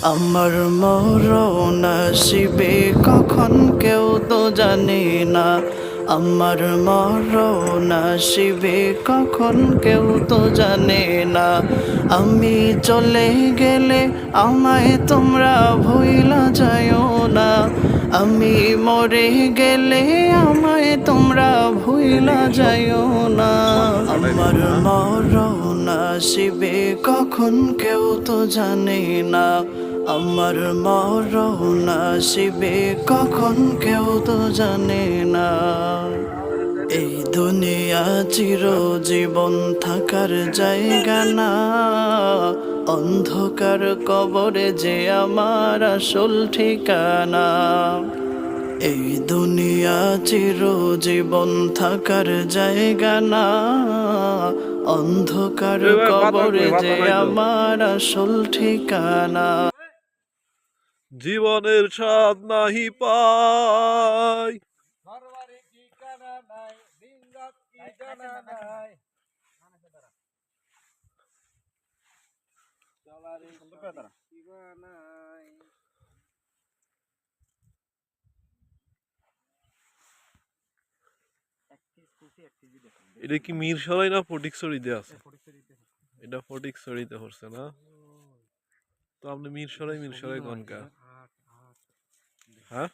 আমার মরণ আসিবে কখন কেউ তো জানে না। আমার মরণ আসিবে কখন কেউ তো জানে না। আমি চলে গেলে আমায় তোমরা ভুইলা যাইও না। আমি মরে গেলে আমায় তোমরা ভুইলা যাইও না। আমার মরণ আসিবে কখন কেউ তো জানে না। আমার মরণ আসিবে কখন কেউ তো জানে না। এই দুনিয়া চিরজীবন থাকার জায়গা না। অন্ধকার কবরে যে আমার আসল ঠিকানা। এই দুনিয়া চিরজীবন থাকার জায়গা না। অন্ধকার কবরে যে আমার আসল ঠিকানা। জীবনের স্বাদ নাহি পাই, ঘরবাড়ি ঠিকানা নাই, দিনরাত কি জানা নাই। চলার এই ঠিকানাই। এটা কি মিরসরাই না ফটিকছড়িতে আছে? এটা ফটিকছড়িতে হচ্ছে না? তো আপনি মিরসরাই কোনকা? হ্যাঁ